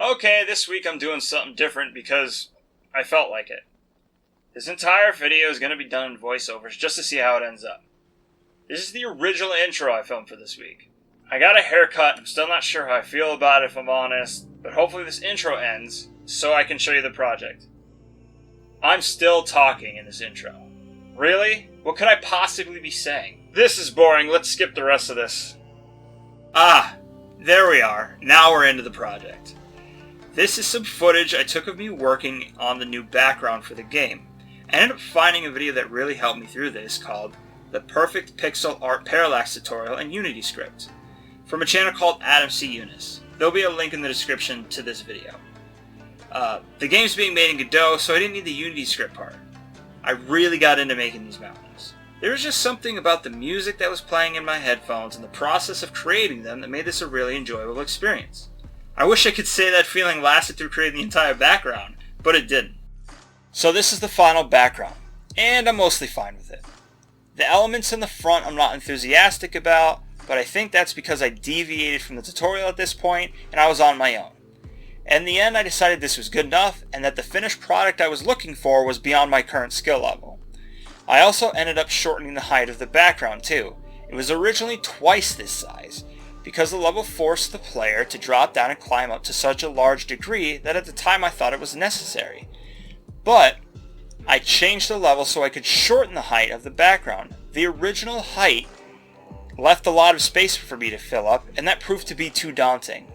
Okay, this week I'm doing something different because I felt like it. This entire video is going to be done in voiceovers just to see how it ends up. This is the original intro I filmed for this week. I got a haircut, I'm still not sure how I feel about it if I'm honest, but hopefully this intro ends so I can show you the project. I'm still talking in this intro. Really? What could I possibly be saying? This is boring, let's skip the rest of this. There we are. Now we're into the project. This is some footage I took of me working on the new background for the game. I ended up finding a video that really helped me through this called The Perfect Pixel Art Parallax Tutorial in Unity Script from a channel called Adam C. Eunice. There'll be a link in the description to this video. The game's being made in Godot, so I didn't need the Unity script part. I really got into making these mountains. There was just something about the music that was playing in my headphones and the process of creating them that made this a really enjoyable experience. I wish I could say that feeling lasted through creating the entire background, but it didn't. So this is the final background, and I'm mostly fine with it. The elements in the front I'm not enthusiastic about, but I think that's because I deviated from the tutorial at this point and I was on my own. In the end, I decided this was good enough and that the finished product I was looking for was beyond my current skill level. I also ended up shortening the height of the background too. It was originally twice this size, because the level forced the player to drop down and climb up to such a large degree that at the time I thought it was necessary. But I changed the level so I could shorten the height of the background. The original height left a lot of space for me to fill up, and that proved to be too daunting.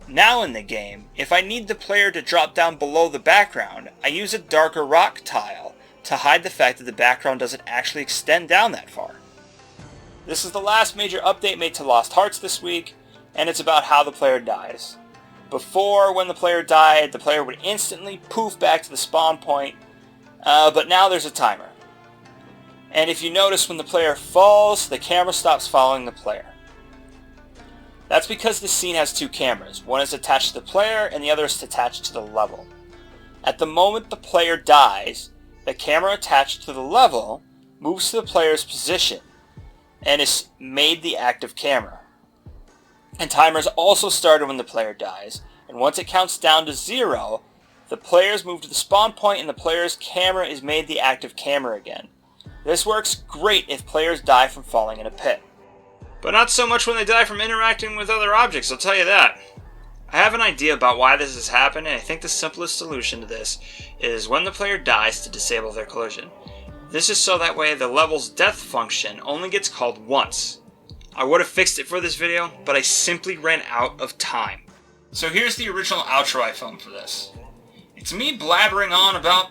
Now in the game, if I need the player to drop down below the background, I use a darker rock tile to hide the fact that the background doesn't actually extend down that far. This is the last major update made to Lost Hearts this week, and it's about how the player dies. Before, when the player died, the player would instantly poof back to the spawn point, but now there's a timer. And if you notice, when the player falls, the camera stops following the player. That's because the scene has two cameras. One is attached to the player, and the other is attached to the level. At the moment the player dies, the camera attached to the level moves to the player's position, and is made the active camera. And timers also started when the player dies, and once it counts down to 0, the players move to the spawn point and the player's camera is made the active camera again. This works great if players die from falling in a pit. But not so much when they die from interacting with other objects, I'll tell you that. I have an idea about why this has happened, and I think the simplest solution to this is when the player dies to disable their collision. This is so that way the level's death function only gets called once. I would have fixed it for this video, but I simply ran out of time. So here's the original outro I filmed for this. It's me blabbering on about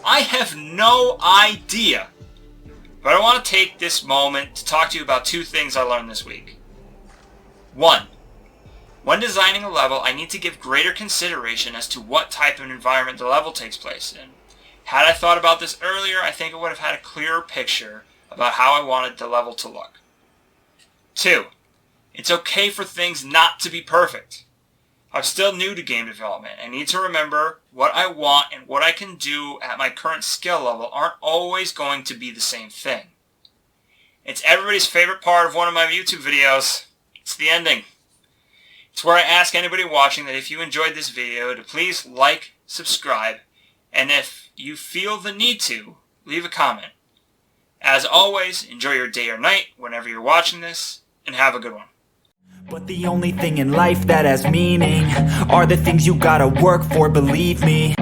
I have no idea. But I want to take this moment to talk to you about two things I learned this week. 1. When designing a level, I need to give greater consideration as to what type of environment the level takes place in. Had I thought about this earlier, I think I would have had a clearer picture about how I wanted the level to look. 2. It's okay for things not to be perfect. I'm still new to game development. I need to remember what I want and what I can do at my current skill level aren't always going to be the same thing. It's everybody's favorite part of one of my YouTube videos. It's the ending. It's where I ask anybody watching that if you enjoyed this video to please like, subscribe, and if you feel the need to, leave a comment. As always, enjoy your day or night whenever you're watching this, and have a good one. But the only thing in life that has meaning are the things you gotta work for, believe me.